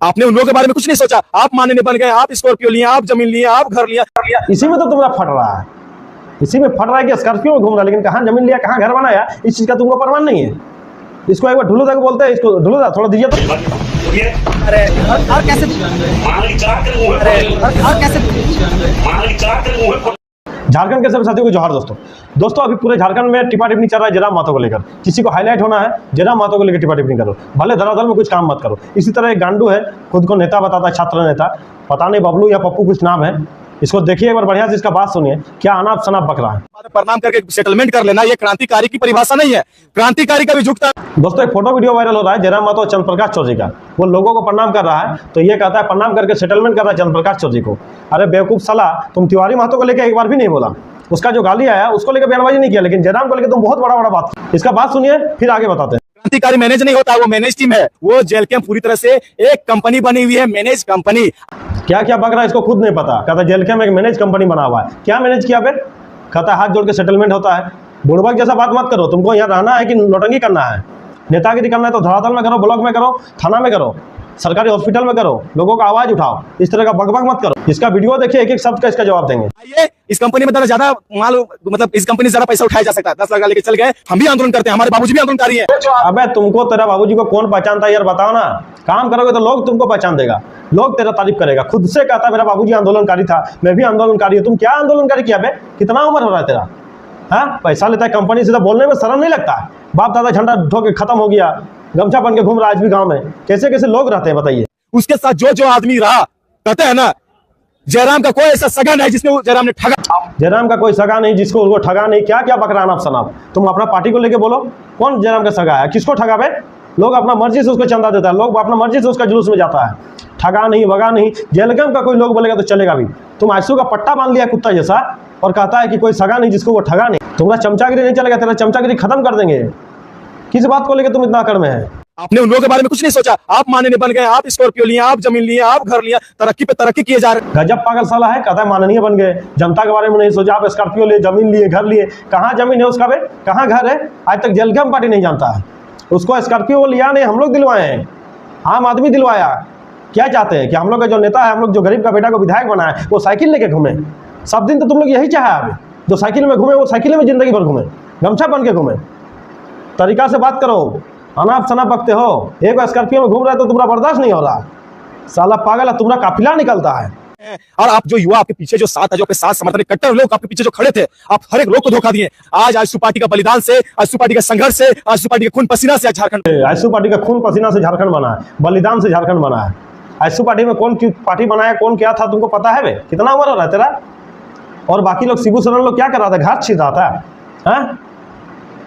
आपने उन लोगों के बारे में कुछ नहीं सोचा। आप मानने बन गए, आप स्कॉर्पियो लिए, आप जमीन लिए, आप घर लिया। इसी में तो तुम्हारा फट रहा है, इसी में फट रहा है कि स्कॉर्पियो में घूम रहा है, लेकिन कहाँ जमीन लिया, कहाँ घर बनाया, इस चीज का तुमको परवाह नहीं है। इसको एक बार ढुलूदा को बोलते हैं, इसको ढुलूदा थोड़ा दीजिए तो। अरे और कैसे, अरे और कैसे झारखंड के सभी साथियों को जोहार। दोस्तों अभी पूरे झारखंड में टिपा टिप्पणी चल रहा है जयराम महतो को लेकर। किसी को हाईलाइट होना है, जयराम महतो को लेकर टिपा टिप्पणी करो, भले धरातल में कुछ काम मत करो। इसी तरह एक गांडू है, खुद को नेता बताता है, छात्र नेता, पता नहीं बबलू या पप्पू कुछ नाम है। इसको देखिए एक बार बढ़िया से, इसका बात सुनिए, क्या अनाप शनाप बक रहा है। प्रणाम करके सेटलमेंट कर लेना, ये क्रांतिकारी की परिभाषा नहीं है। क्रांतिकारी का भी झुकता। दोस्तों एक फोटो वीडियो वायरल हो रहा है जयराम महतो और चंद्रप्रकाश चौधरी का। वो लोगों को प्रणाम कर रहा है तो ये कहता है प्रणाम करके सेटलमेंट कर रहा है चंद्रप्रकाश चौधरी को। अरे बेवकूफ साला, तुम तिवारी महतो को लेकर एक बार भी नहीं बोला। उसका जो गाली आया उसको लेकर बयानबाजी नहीं किया, लेकिन जयराम को लेकर तुम बहुत बड़ा बात। इसका बात सुनिए फिर आगे बताते हैं। क्रांतिकारी मैनेज नहीं होता, वो मैनेज टीम है। वो जेल कैंप पूरी तरह से एक कंपनी बनी हुई है, मैनेज कंपनी। क्या क्या बक रहा है इसको खुद नहीं पता। कहता जेल कैंप एक मैनेज कंपनी बना हुआ है। क्या मैनेज किया बे? कहता हाथ जोड़ के सेटलमेंट होता है। बुड़बक जैसा बात मत करो। तुमको यहाँ रहना है कि नौटंकी करना है? नेतागिरी करना है तो धरातल में करो, ब्लॉक में करो, थाना में करो, सरकारी हॉस्पिटल में करो, लोगों का आवाज उठाओ। इस तरह का बकबक मत करो। इसका वीडियो देखिए, एक एक शब्द का इसका जवाब देंगे। आइए, इस कंपनी में ज्यादा माल, मतलब इस कंपनी से ज्यादा पैसा उठाया जा सकता है। 10 लाख लेके चल गए, हम भी आंदोलन करते हैं, हमारे बाबूजी भी आंदोलनकारी हैं। अबे तुमको तेरा बाबूजी को कौन पहचानता है यार, बताओ ना। काम करोगे तो लोग तुमको पहचान देगा, लोग तेरा तारीफ करेगा। खुद से कहता मेरा बाबूजी आंदोलनकारी था, मैं भी आंदोलनकारी हूँ। तुम क्या आंदोलनकारी किया बे? कितना उम्र हो रहा है तेरा? हाँ, पैसा लेता है कंपनी से, तो बोलने में शर्म नहीं लगता है? बाप दादा झंडा ढो के खत्म हो गया, गमछा बन के घूम रहा है आज भी गाँव में। कैसे कैसे लोग रहते हैं बताइए। उसके साथ जो आदमी रहा, कहते हैं ना जयराम का कोई ऐसा सगा नहीं जिसने जयराम ने ठगा। जयराम का कोई सगा नहीं जिसको वो ठगा नहीं। क्या क्या बकरा अनाप शनाप। तुम अपना पार्टी को लेके बोलो, कौन जयराम का सगा है? किसको ठगा बे? लोग अपना मर्जी से उसको चंदा देता है, लोग अपना मर्जी से उसका जुलूस में जाता है। ठगा नहीं, वगा नहीं। जेलगम का कोई लोग बोलेगा तो चलेगा भी। तुम आंसू का पट्टा बांध लिया कुत्ता जैसा और कहता है कि कोई सगा नहीं जिसको वो ठगा नहीं। तुम्हारा चमचागिरी नहीं चलेगा, तेरा चमचागिरी खत्म कर देंगे। किस बात को लेकर तुम इतना अकड़ में है? आपने उन लोगों के बारे में कुछ नहीं सोचा। आप मानने बन गए, आप स्कॉर्पियो लिए, आप जमीन लिए, आप घर लिया, तरक्की पे तरक्की किए जा रहे। गजब पागल साला है, कहता है माननीय बन गए, जनता के बारे में नहीं सोचा। आप स्कॉर्पियो लिए, जमीन लिए, घर लिए। कहाँ जमीन है उसका बे? कहाँ घर है? आज तक जेलगम पार्टी नहीं जानता है। उसको स्कॉर्पियो लिया नहीं, हम लोग दिलवाए हैं, आम आदमी दिलवाया। क्या चाहते हैं कि हम लोग का जो नेता है, हम लोग जो गरीब का बेटा को विधायक बनाए, वो साइकिल लेके घूमे? सब दिन तो तुम लोग यही चाहा अभी, जो साइकिल में घूमे वो साइकिल में जिंदगी भर घूमे, गमछा बन के घूमे। तरीका से बात करो, अनाप शनाप बकते हो। एक स्कॉर्पियो में घूम रहा है तो तुम्हारा बर्दाश्त नहीं हो रहा। साला पागल है, तुम्हारा काफिला निकलता है। और आप जो युवा, आपके पीछे जो साथ है, जो आपके साथ समर्थन कट्टर लोग आपके पीछे जो खड़े थे, आप हर एक लोग को धोखा दिए। आज आजसू पार्टी का बलिदान से, आजसू पार्टी का संघर्ष से, आजसू पार्टी के खून पसीना से झारखंड, आजसू पार्टी का खून पसीना से झारखंड बना है, बलिदान से झारखंड बना है। आजसू पार्टी में कौन पार्टी बनाया, कौन क्या था, तुमको पता है बे? कितना उम्र हो रहा है तेरा? और बाकी लोग शिबू सोरेन लोग क्या कर रहा था? घाट छीन रहा था।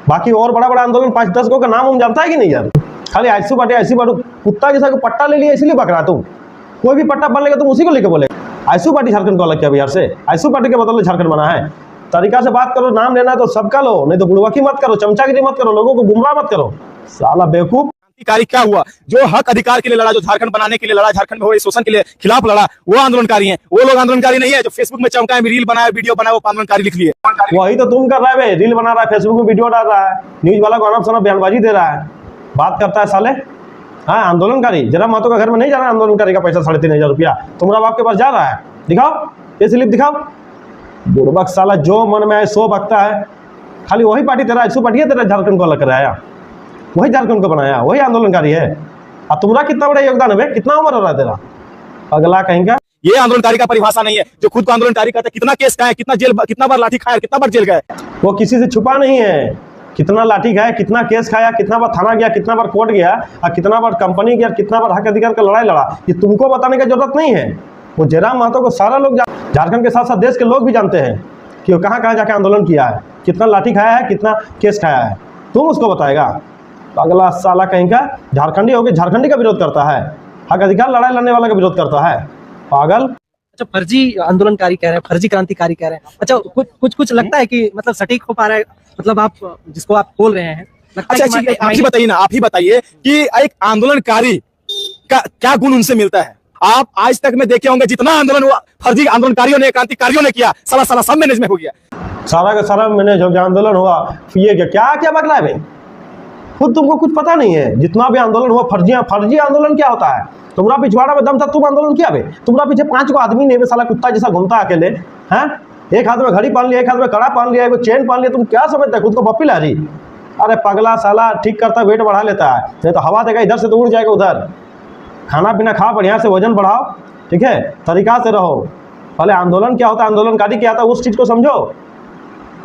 बाकी और बड़ा बड़ा आंदोलन 5-10 को का नाम हम जानता है कि नहीं यार? खाली आजसू पार्टी कुत्ता जैसा पट्टा ले लिया इसलिए बक रहा तुम। कोई भी पट्टा बन लेगा तुम उसी को लेकर बोले। आजसू पार्टी झारखंड को अलग किया बिहार से? आजसू पार्टी के बदले झारखंड बना है। तरीका से बात करो, नाम लेना है तो सबका लो, नहीं तो बुड़बकी मत करो, चमचागिरी मत करो, लोगों को गुमराह मत करो। साला बेवकूफ। क्रांतिकारी क्या हुआ? जो हक अधिकार के लिए लड़ा, जो झारखंड बनाने के लिए लड़ा, झारखंड में हो शोषण के लिए खिलाफ लड़ा, वो आंदोलनकारी हैं। वो लोग आंदोलनकारी नहीं है जो फेसबुक में चमकाए, रील बनाया, वीडियो बनाया, वो आंदोलनकारी लिख लिए। वही तो तुम कर रहा है, रील बना रहा है, फेसबुक में वीडियो डाल रहा है, न्यूज वाला को अनाप शनाप बयानबाजी दे रहा है, बात करता है साले। हाँ, आंदोलनकारी। जयराम महतो का घर में नहीं जा रहा है आंदोलनकारी का पैसा 3,500 रुपया, तुम्हारा बाप के पास जा रहा है। दिखाओ ये स्लिप दिखाओ। बुड़बक साला जो मन में आए सो बकता है। खाली वही पार्टी तेरा आजसू पार्टी है, तेरा झारखंड को अलग कराया, वही झारखंड को बनाया, वही आंदोलनकारी है। और तुम्हारा कितना बड़ा योगदान है बे? कितना उम्र हो रहा है तेरा? अगला कहेंगे ये आंदोलनकारी का परिभाषा नहीं है। जो खुद को आंदोलनकारी कहते हैं, कितना केस खाया, कितना जेल, कितना बार लाठी खाया, कितना बार जेल गए, वो किसी से छुपा नहीं है। कितना लाठी खाया, कितना केस खाया, कितना बार थाना गया, कितना बार कोर्ट गया, और कितना बार कंपनी गया, कितना बार हक अधिकार का लड़ाई लड़ा, ये तुमको बताने की जरूरत नहीं है। वो जयराम महतो को सारा लोग, झारखंड के साथ साथ देश के लोग भी जानते हैं कि वो कहाँ कहाँ जाके आंदोलन किया है, कितना लाठी खाया है, कितना केस खाया है। तुम उसको बताएगा? अगला साला कहीं का झारखंडी होकर झारखंडी का विरोध करता है, हक अधिकार लड़ाई लड़ने वाला का विरोध करता है। पागल। अच्छा, फर्जी आंदोलनकारी कह रहे हैं, फर्जी क्रांतिकारी कह रहे हैं। अच्छा, कुछ लगता है कि मतलब सटीक हो पा रहा है, मतलब आप जिसको आप बोल रहे हैं? अच्छा, आप ही बताइए ना, आप ही बताइए कि एक आंदोलनकारी का क्या गुण उनसे मिलता है? आप आज तक में देखे होंगे जितना आंदोलन हुआ, फर्जी आंदोलनकारियों ने, क्रांतिकारियों ने किया, सारा सब मैनेज में हो गया। सारा का सारा मैनेज हो गया, आंदोलन हुआ, ये क्या क्या बगला है भाई? खुद तुमको कुछ पता नहीं है। जितना भी आंदोलन हुआ फर्जी आंदोलन क्या होता है? तुम्हारा पिछवाड़ा में दम था, तुम आंदोलन किया बे। तुम्हारा पीछे 5 को आदमी नहीं बे, साला कुत्ता जैसा घूमता अकेले हैं। एक हाथ में घड़ी पहन लिया, एक हाथ में कड़ा पहन लिया, एक चेन पहन लिया, तुम क्या समझते है खुद को पप्पी लारी। अरे पगला साला ठीक करता वेट बढ़ा लेता है, नहीं तो हवा देगा इधर से तो उड़ जाएगा उधर। खाना पीना खाओ, बढ़िया से वजन बढ़ाओ, ठीक है, तरीका से रहो। पहले आंदोलन क्या होता है, आंदोलनकारी क्या होता है, उस चीज़ को समझो।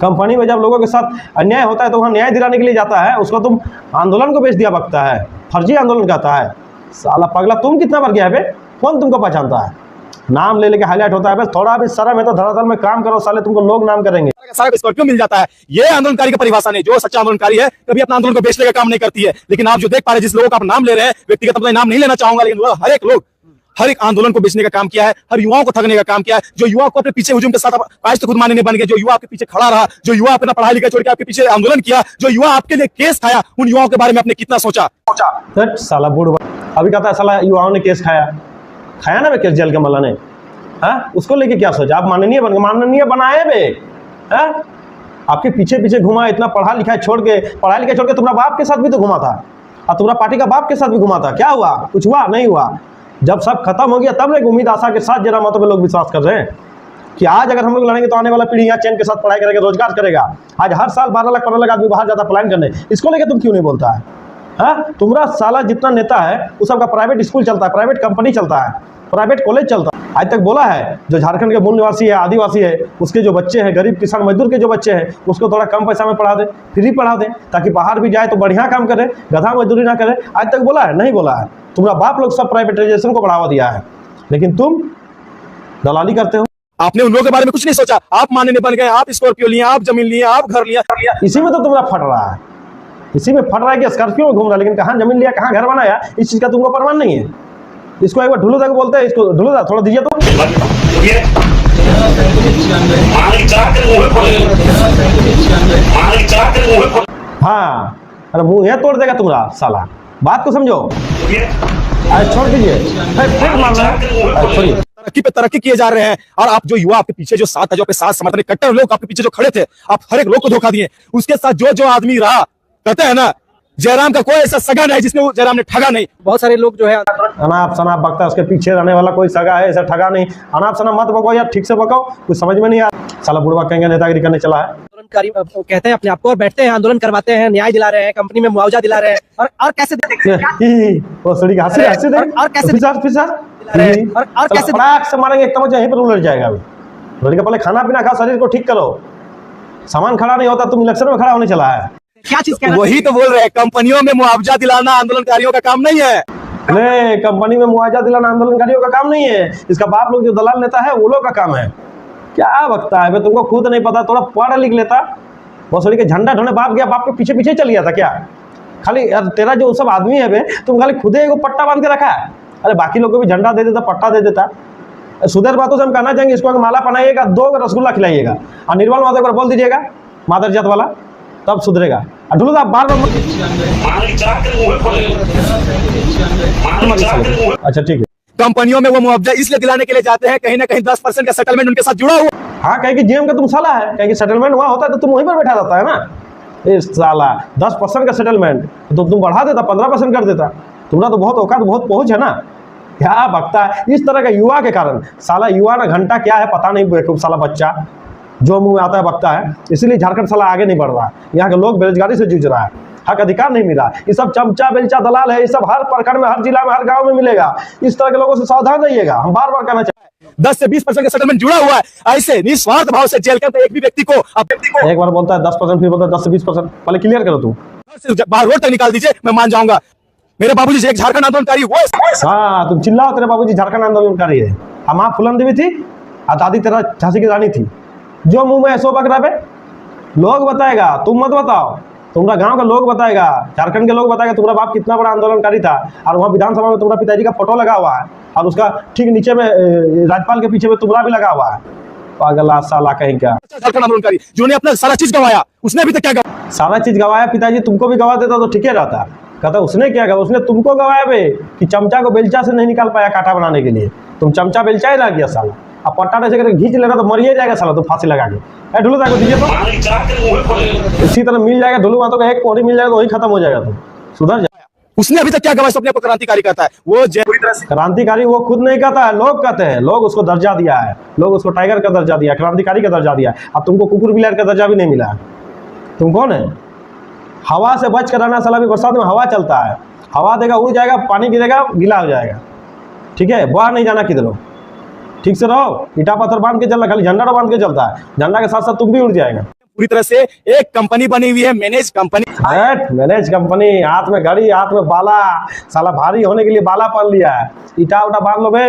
कंपनी में जब लोगों के साथ अन्याय होता है तो वहाँ न्याय दिलाने के लिए जाता है, उसको तुम आंदोलन को बेच दिया बकता है, फर्जी आंदोलन कहता है। साला पगला तुम कितना बढ़ गया है बे, कौन तुमको पहचानता है। नाम ले लेके हाईलाइट होता है, बस थोड़ा भी शर्म है तो धरातल में काम करो साले, तुमको लोग नाम करेंगे। सारा स्कॉर्पियो मिल जाता है। ये आंदोलनकारी का परिभाषा नहीं। जो सच्चा आंदोलनकारी है कभी अपना आंदोलन को बेचने का काम नहीं करती है। लेकिन आप जो देख पा रहे हैं, जिस लोगों का आप नाम ले रहे हैं, व्यक्तिगत अपना नाम नहीं लेना चाहूंगा, लेकिन वो हर एक आंदोलन को बेचने का काम किया है, हर युवाओं को ठगने का काम किया है। जो युवा को अपने पीछे हुजूम के साथ आज तक खुद मानने नहीं बन गए, जो युवा आपके पीछे खड़ा रहा, जो युवा अपना पढ़ाई लिखाई छोड़ के आपके पीछे आंदोलन किया, जो युवा आपके लिए केस खाया, उन युवाओं के बारे में आपने कितना सोचा। साला बूढ़ अभी कहता है साला युवाओं ने केस खाया ना बे, केस जेल के मल्ला ने। उसको लेके क्या सोचा आप, माननीय बनाए बे। आपके पीछे पीछे घुमा, इतना पढ़ा लिखा छोड़ के तुम्हारा बाप के साथ भी तो घुमा था, और तुम्हारा पार्टी का बाप के साथ भी घुमा था। क्या हुआ, कुछ हुआ नहीं हुआ। जब सब खत्म हो गया तब एक उम्मीद आशा के साथ जरा मतों में लोग विश्वास कर रहे हैं कि आज अगर हम लोग लड़ेंगे तो आने वाला पीढ़ी यहाँ चैन के साथ पढ़ाई करेगा, रोजगार करेगा। आज हर साल 12 लाख 15 लाख आदमी बाहर जाता पलायन करने, इसको लेके तुम क्यों नहीं बोलता है। तुम्हारा साला जितना नेता है वो सबका प्राइवेट स्कूल चलता है, प्राइवेट कंपनी चलता है, प्राइवेट कॉलेज चलता है। आज तक बोला है जो झारखंड के मूल निवासी है, आदिवासी है, उसके जो बच्चे हैं, गरीब किसान मजदूर के जो बच्चे हैं, उसको थोड़ा कम पैसा में पढ़ा दे, फ्री पढ़ा दे, ताकि बाहर भी जाए तो बढ़िया काम करे, गधा मजदूरी ना करे। आज तक बोला है, नहीं बोला है। तुम्हारा बाप लोग सब प्राइवेटाइजेशन को बढ़ावा दिया है, लेकिन तुम दलाली करते हो। आपने उन लोगों के बारे में कुछ नहीं सोचा। आप मानने बन गए, आप स्कॉर्पियो लिए, आप जमीन लिए, आप घर लिया। इसी में तो तुम्हारा फट रहा है, इसी में फट रहा है कि स्कॉर्पियो में घूम रहा है, लेकिन कहाँ जमीन लिया, कहाँ घर बनाया, इस चीज़ का तुमको प्रमाण नहीं है। इसको एक बार ढुलूदा को बोलते हैं, इसको ढुलूदा थोड़ा दीजिए तो। हाँ, अरे मुंह ये तोड़ देगा तुम्हारा साला, बात को समझो। छोड़ दीजिए, फिर मान रहे हैं, छोड़िए। तरक्की पे तरक्की किए जा रहे हैं, और आप जो युवा आपके पीछे जो साथ है, जो आपके साथ समर्थन कट्टर लोग आपके पीछे जो खड़े थे, आप हर एक लोग को धोखा दिए। उसके साथ जो आदमी रहा, कहते हैं ना जयराम का कोई ऐसा सगा नहीं जिसने जयराम ने ठगा नहीं। बहुत सारे लोग जो है अनाप शनाप बकता, उसके पीछे रहने वाला कोई सगा है, ऐसा ठगा नहीं। अनाप शनाप मत बको यार, ठीक से बको, कुछ समझ में नहीं आ। साला बुढ़वा कहेंगे नेतागिरी करने चला है। आंदोलनकारी कहते हैं अपने आप को, और बैठते हैं आंदोलन करवाते हैं, न्याय दिला रहे हैं, कंपनी में मुआवजा दिला रहे हैं, और कैसे वो सड़ी हंसी दे, और कैसे और कैसे पटाख से मारेंगे, एक तमंचा यहीं पर उलट जाएगा। अभी लड़के पहले खाना पीना खाओ, शरीर को ठीक करो। सामान खड़ा नहीं होता, तुम इलेक्शन में खड़ा होने चला है। क्या चीज कह रहे हैं? वही तो बोल रहे हैं, कंपनियों में मुआवजा दिलाना आंदोलनकारियों का काम नहीं है। नहीं, कंपनी में मुआवजा दिलाना आंदोलनकारियों का काम नहीं है। इसका बाप लोग जो दलाल नेता है वो लोग का काम है। क्या बकता है, तुमको खुद नहीं पता, थोड़ा पढ़ लिख लेता। वो सड़ी के झंडा ढोने बाप गया, बाप के पीछे पीछे चल गया था क्या। खाली तेरा जो सब आदमी है बे, तुम खाली खुद ही पट्टा बांध के रखा है। अरे बाकी लोग को भी झंडा दे देता, पट्टा दे देता। सुधर बातों से हम कहना चाहेंगे, इसको माला पहनाइएगा, 2 रसगुल्ला खिलाइएगा, और निर्मल माता को बोल दीजिएगा मादर जात वाला, तब सुधरेगा। ढुलूदा बार बार अच्छा ठीक है। कंपनियों में वो मुआवजा इसलिए दिलाने के लिए जाते हैं, कहीं ना कहीं 10% का सेटलमेंट उनके साथ जुड़ा हुआ। हाँ, कहीं कि जीएम का तुम साला है, कहीं कि सेटलमेंट वहाँ होता है तो तुम वहीं पर बैठा रहता है ना। इस साला 10% का सेटलमेंट तो तुम बढ़ा देता, 15% कर देता। तुम्हारा तो बहुत औकात, बहुत पहुँच है ना। क्या बकता है इस तरह का युवा के कारण। साला युवा ना घंटा क्या है पता नहीं, बेवकूफ साला बच्चा जो मुंह में आता है बकता है। इसीलिए झारखंड साला आगे नहीं बढ़ रहा। यहाँ के लोग बेरोजगारी से जूझ रहा है, हक अधिकार नहीं मिला। ये सब चमचा बेलचा दलाल है, ये सब हर प्रखंड में, हर जिला में, हर गांव में मिलेगा। इस तरह के लोगों से सावधान रहिएगा, हम बार बार कहना चाहते हैं। 10 से 20% का सेटलमेंट जुड़ा हुआ है। ऐसे निस्वार्थ भाव से जेल के अंदर एक भी व्यक्ति को एक बार बोलता है 10%, फिर बोलता है 10 से 20%। पहले क्लियर करो तुम, बाहर रोड तक निकाल दीजिए, मैं मान जाऊंगा। मेरे बाबूजी से एक झारखंड आंदोलनकारी वो। हाँ, तुम चिल्लाओ, तेरे बाबूजी झारखंड आंदोलनकारी है। हम माँ फूलन देवी थी और दादी तेरा झांसी की रानी थी। जो मुंह में ऐसो पकड़ा पे लोग बताएगा, तुम मत बताओ। तुम्हारा गांव का लोग बताएगा, झारखंड के लोग बताएगा तुम्हारा बाप कितना बड़ा आंदोलनकारी था। और वहाँ विधानसभा में तुम्हारा पिताजी का फोटो लगा हुआ है, और उसका ठीक नीचे में राज्यपाल के पीछे में तुम्हारा भी लगा हुआ है। पागला साला कहीं का झारखंड आंदोलनकारी जिन्होंने अपना सारा चीज गवाया, उसने अभी तक क्या गवाया? सारा चीज गवाया। पिताजी तुमको भी गवा देता तो ठीक है रहता। कहता उसने क्या गया, उसने तुमको गवाया बे कि चमचा को बेलचा से नहीं निकाल पाया कांटा बनाने के लिए। तुम चमचा बेलचा ही लग गया साला। अब पट्टा ऐसे करके घींच लेना तो मरिए जाएगा साला, तो फांसी लगा के। ढुलूदा को दीजिए तो इसी तरह मिल जाएगा। ढुलू मातो का एक कोहरी मिल जाएगा तो वही खत्म हो जाएगा। तुम सुधर जाए। उसने अभी तक क्या गवाह अपने को क्रांतिकारी कहता है? वो पूरी तरह से क्रांतिकारी वो खुद नहीं कहता है, लोग कहते हैं। लोग उसको दर्जा दिया है, लोग उसको टाइगर का दर्जा दिया, क्रांतिकारी का दर्जा दिया। अब तुमको कुकुर बिलार का दर्जा भी नहीं मिला। तुम कौन है? हवा से बच कर रहना साला। भी बरसात में हवा चलता है, हवा देगा उड़ जाएगा, पानी गिरेगा गीला हो जाएगा। ठीक है, बाहर नहीं जाना किधर। ठीक से रहो, ईटा पत्थर बांध के चलना, खाली झंडा बांध के चलता है, झंडा के साथ साथ तुम भी उड़ जाएगा। पूरी तरह से एक कंपनी बनी हुई है, मैनेज कंपनी। मैनेज कंपनी, हाथ में घड़ी, हाथ में बाला, साला भारी होने के लिए बाला पहन लिया है, ईटा उटा बांध लो बे।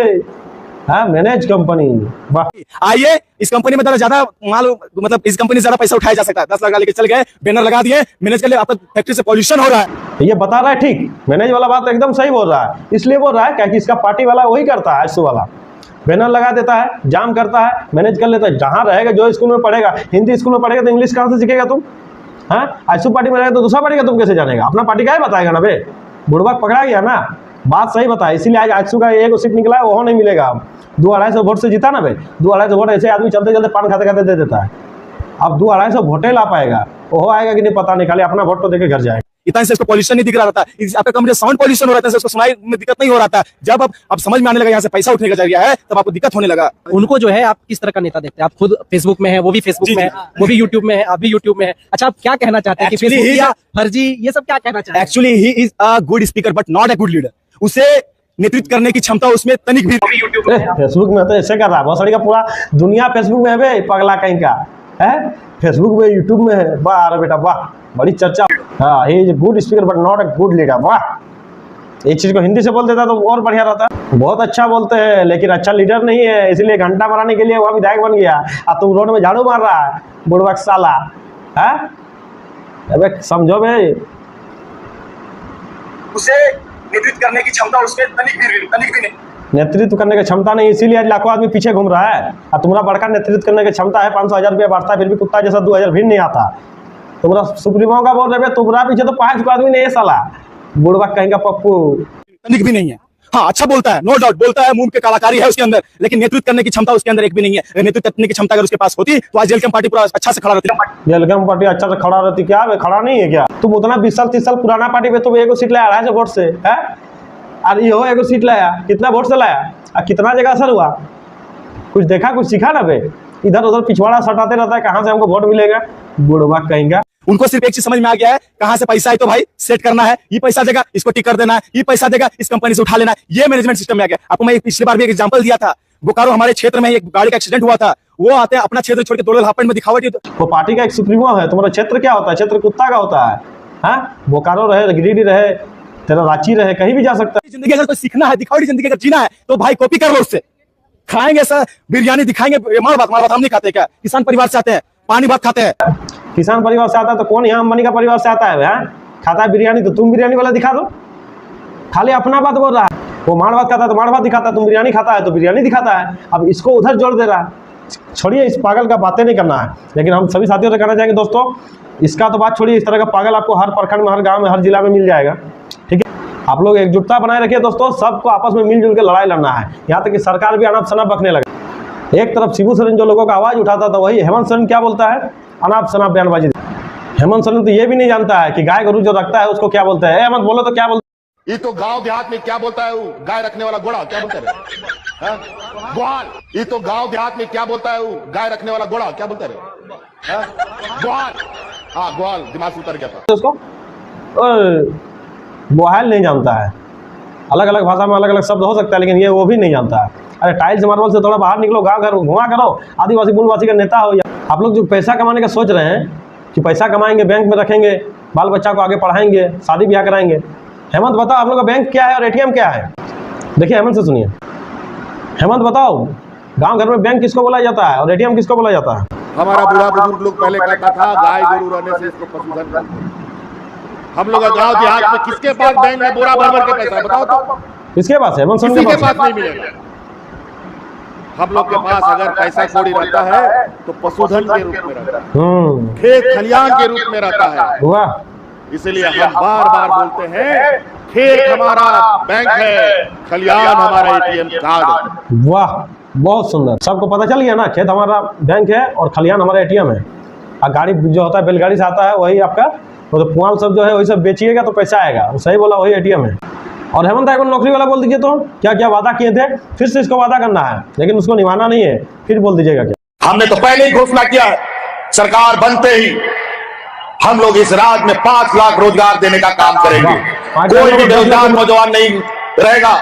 हाँ, मैनेज कंपनी। वाह, आइए, इस कंपनी में ज्यादा माल, मतलब इस कंपनी से ज्यादा पैसा उठाया जा सकता है। 10 लाख लेके चल गए, बैनर लगा दिए, मैनेज कर लिया, आपका फैक्ट्री से पॉल्यूशन हो रहा है। ये बता रहा है ठीक, मैनेज वाला बात एकदम सही बोल रहा है। इसलिए बोल रहा है क्योंकि इसका पार्टी वाला वही करता है, आईएसओ वाला बैनर लगा देता है, जाम करता है, मैनेज कर लेता है। जहाँ रहेगा, जो स्कूल में पढ़ेगा, हिंदी स्कूल में पढ़ेगा तो इंग्लिश कहाँ से सीखेगा तुम? हाँ, आईएसओ पार्टी में रहेगा तो दूसरा पार्टी का तुम कैसे जानेगा? अपना पार्टी का ही बताएगा ना बे। बुढ़वा पकड़ा गया ना, बात सही बताया। इसीलिए आज आईएसओ का एक सीट निकला है, वो नहीं मिलेगा। 200-250 वोट से जीता ना भाई, 200-250 वोट ऐसे आदमी चलते चलते पान खाते खाते दे देता है। अब 200-250 वोटे ला पाएगा, वो आएगा कि नहीं पता नहीं, खाली अपना वोट तो देके घर जाएगा। इतना से इसको पॉल्यूशन नहीं दिख रहा था, आपका कंपनी साउंड पॉल्यूशन हो रहा था, इसको सुनाई में दिक्कत नहीं हो रहा था। जब अब समझ में आने लगा यहाँ से पैसा उठने का जरिया है, तब आपको दिक्कत होने लगा। उनको जो है आप किस तरह का नेता देखते हैं? आप खुद फेसबुक में है, वो भी फेसबुक में है, वो भी यूट्यूब में है, आप भी यूट्यूब में है। अच्छा, आप क्या कहना चाहते हैं कि Actually, फेसबुक या फर्जी, ये सब क्या कहना चाहते हैं? Actually he is a good speaker but not a good leader. उसे नेतृत्व करने की क्षमता उसमें तनिक भी। फेसबुक में तो ऐसे कर रहा है, बहुत सारी का पूरा दुनिया फेसबुक में है बे, पगला कहीं का है। फेसबुक में, यूट्यूब में है। वाह अरे बेटा वाह, बड़ी चर्चा। हाँ, he is good speaker but not a good leader. वाह, एक चीज को हिंदी से बोल देता तो और बढ़िया रहता। बहुत अच्छा बोलते हैं लेकिन अच्छा लीडर नहीं है, इसलिए घंटा मराने के लिए वह विधायक बन गया। और तुम रोड में झाड़ू मार रहा है, बुढ़वा साला है। अबे समझो भाई, उसे नेतृत्व करने की क्षमता उसमें तनिक भी नहीं। नेतृत्व करने की क्षमता नहीं, इसीलिए आज लाखों आदमी पीछे घूम रहा है। और तुम्हारा बड़का नेतृत्व करने की क्षमता है, 500-1000 रुपया बांटता है, फिर भी कुत्ता जैसा 2000 भी नहीं आता। तुम्हारा सुप्रीमो का बोल रहे, तुम्हारा पीछे तो 5 आदमी नहीं है साला, बुढ़वा कहेंगे पप्पू। तनिक भी नहीं है। हाँ, अच्छा बोलता है, नो डाउट बोलता है, मुंह के कलाकारी है उसके अंदर, लेकिन नेतृत्व करने की क्षमता उसके अंदर एक भी नहीं है। अगर नेतृत्व करने की क्षमता अगर उसके पास होती तो आज जेलकम पार्टी पूरा अच्छा से खड़ा रहती। जेलकम पार्टी अच्छा से खड़ा रहती। क्या खड़ा नहीं है क्या? तुम उतना 20 साल 30 साल पुराना पार्टी में तुम एगो सीट लाया 250 वोट से है, और ये एगो सीट लाया, कितना वोट से लाया और कितना जगह असर हुआ? कुछ देखा, कुछ सीखा ना बे? इधर उधर पिछवाड़ा सटाते रहता है, कहाँ से हमको वोट मिलेगा, बुढ़वा कहेंगे। उनको सिर्फ एक चीज समझ में आ गया है, कहां से पैसा है तो भाई सेट करना है, ये पैसा देगा इसको टिक कर देना है, ये पैसा देगा इस कंपनी से उठा लेना है। ये मैनेजमेंट सिस्टम में आ गया। आपको मैं पिछली बार भी एक एग्जांपल दिया था, बोकारो हमारे क्षेत्र में एक गाड़ी का एक्सीडेंट हुआ था, वो आते हैं अपना क्षेत्र छोड़ के दो लोग हाफ में दिखावटी। वो पार्टी का एक सुप्रीमो है, तुम्हारा क्षेत्र क्या होता है? क्षेत्र कुत्ता का होता है। हाँ, बोकारो रहे, गिरिडीह रहे, तेरा रांची रहे, कहीं भी जा सकता है। जिंदगी अगर कोई सीखना है, दिखावटी जिंदगी अगर जीना है तो भाई कॉपी कर लो उससे। खाएंगे सर बिरयानी, दिखाएंगे मार भात हम नहीं खाते क्या? किसान परिवार से आते हैं, पानी भात खाते हैं। किसान परिवार से आता है तो कौन यहाँ अंबानी का परिवार से आता है? खाता है बिरयानी, तो तुम बिरयानी वाला दिखा दो। खाली अपना बात बोल रहा है। वो मार भात खाता है तो मार भात दिखाता है, तुम बिरयानी खाता है तो बिरयानी दिखाता है। अब इसको उधर जोड़ दे रहा है। छोड़िए, इस पागल का बातें नहीं करना है, लेकिन हम सभी साथियों से कहना चाहेंगे दोस्तों, इसका तो बात छोड़िए, इस तरह का पागल आपको हर प्रखंड में, हर गाँव में, हर जिला में मिल जाएगा। ठीक है, आप लोग एकजुटता बनाए रखिए दोस्तों, सबको आपस में मिलजुल के लड़ाई लड़ना है। यहाँ तक कि सरकार भी अनाप शनाप बकने लगे। एक तरफ शिबू सोरेन जो लोगों का आवाज उठाता था, वही हेमंत सोरेन क्या बोलता है? अनाप शनाप बयानबाजी। हेमंत सोरेन तो ये भी नहीं जानता है कि गाय गरु जो रखता है उसको क्या बोलते हैं। हेमंत बोलो तो क्या बोलते? ये तो गांव देहात में क्या बोलता है वो गाय रखने वाला घोड़ा, क्या बोलते हैं? ग्वाल। ये तो गांव देहात में क्या बोलता है वो गाय रखने वाला घोड़ा, क्या बोलते हैं? ग्वाल। हाँ, ग्वाल, दिमाग से उतर गया था उसको। बोहाल नहीं जानता है। अलग अलग भाषा में अलग अलग शब्द हो सकता है, लेकिन ये वो भी नहीं जानता है। अरे टाइल्स मार्बल से थोड़ा बाहर निकलो, गाँव घर घुमा करो, आदिवासी मूलवासी का नेता हो। आप लोग जो पैसा कमाने का सोच रहे हैं कि पैसा कमाएंगे, बैंक में रखेंगे, बाल बच्चा को आगे पढ़ाएंगे, शादी ब्याह कराएंगे। हेमंत बताओ, आप लोग का बैंक क्या है और एटीएम क्या है? देखिए हेमंत से सुनिए। हेमंत बताओ, गांव घर में बैंक किसको बोला जाता है और एटीएम किसको बोला जाता है? हमारा बुढ़ा बुजुर्ग लोग पहले कहता था गाय गरु रहने से इसको पशुधन कहते हैं। हम लोग गांव देहात में किसके पास बैंक में बोरा भर भर के पैसा बताओ तो? किसके पास है? हेमंत सोरेन किसी के पास नहीं मिलेगा। हम लोग के पास अगर पैसा कौड़ी रहता है तो पशुधन के रूप में रहता है, खेत खलियान के रूप में रहता है। वाह, इसलिए हम बार बार बोलते हैं, खेत हमारा बैंक है, खलियान हमारा एटीएम कार्ड। वाह, बहुत सुंदर। सबको पता चल गया ना, खेत हमारा बैंक है और खलियान हमारा एटीएम है। और गाड़ी जो होता है बैलगाड़ी से आता है, वही आपका वो तो पुआल सब जो है वही सब बेचिएगा तो पैसा आएगा। वो सही बोला, वही एटीएम है। और हेमंत राय को नौकरी वाला बोल दीजिए तो क्या क्या वादा किए थे, फिर से इसको वादा करना है लेकिन उसको निभाना नहीं है, फिर बोल दीजिएगा क्या। हमने तो पहले ही घोषणा किया है, सरकार बनते ही हम लोग इस राज्य में 5 लाख रोजगार देने का काम करेंगे। वाह, कोई भी बेरोजगार नौजवान नहीं रहेगा।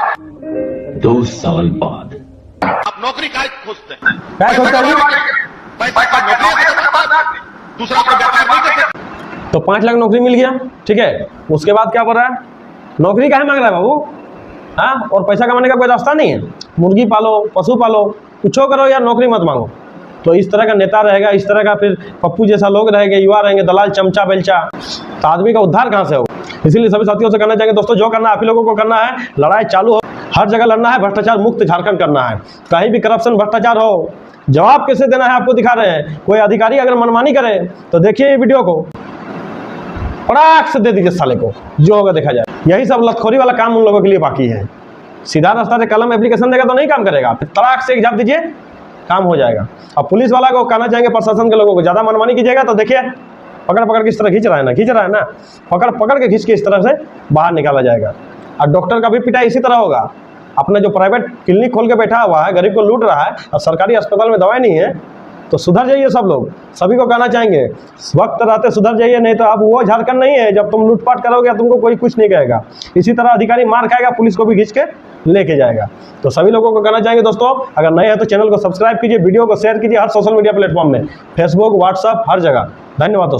2 साल बाद आप नौकरी का खोजते हैं, क्या सोचते हैं? दूसरा कोई व्यापार नहीं कर सकते। तो 5 लाख नौकरी मिल गया, ठीक है। उसके बाद क्या बोल रहा है, नौकरी काहे मांग रहा है बाबू? हाँ, और पैसा कमाने का कोई रास्ता नहीं है? मुर्गी पालो, पशु पालो, कुछ करो यार, नौकरी मत मांगो। तो इस तरह का नेता रहेगा, इस तरह का फिर पप्पू जैसा लोग रहेंगे, युवा रहेंगे, दलाल चमचा बेलचा, तो आदमी का उद्धार कहाँ से होगा? इसीलिए सभी साथियों से कहना चाहेंगे दोस्तों, जो करना आप ही लोगों को करना है, लड़ाई चालू हो, हर जगह लड़ना है, भ्रष्टाचार मुक्त झारखंड करना है। कहीं भी करप्शन भ्रष्टाचार हो, जवाब कैसे देना है आपको दिखा रहे हैं। कोई अधिकारी अगर मनमानी करे तो देखिए ये वीडियो को, पड़ाक से दे दीजिए साले को, जो होगा देखा जाए। यही सब लतखोरी वाला काम उन लोगों के लिए बाकी है। सीधा रास्ता से कलम एप्लीकेशन देगा तो नहीं काम करेगा, फिर तड़ाक से एग्जाम दीजिए, काम हो जाएगा। अब पुलिस वाला को कहना चाहेंगे, प्रशासन के लोगों को, ज़्यादा मनमानी कीजिएगा तो देखिए पकड़ पकड़ के इस तरह खींच रहा है ना, पकड़ पकड़ के खींच के इस तरह से बाहर निकाला जाएगा। और डॉक्टर का भी पिटाई इसी तरह होगा। अपने जो प्राइवेट क्लिनिक खोल के बैठा हुआ है, गरीब को लूट रहा है, और सरकारी अस्पताल में दवाई नहीं है, तो सुधर जाइए सब लोग। सभी को कहना चाहेंगे, वक्त रहते सुधर जाइए, नहीं तो अब वो झारखंड नहीं है जब तुम लूटपाट करोगे तुमको कोई कुछ नहीं कहेगा। इसी तरह अधिकारी मार खाएगा, पुलिस को भी खींच के लेके जाएगा। तो सभी लोगों को कहना चाहेंगे दोस्तों, अगर नए हैं तो चैनल को सब्सक्राइब कीजिए, वीडियो को शेयर कीजिए हर सोशल मीडिया प्लेटफॉर्म में, फेसबुक, व्हाट्सअप, हर जगह। धन्यवाद दोस्तों।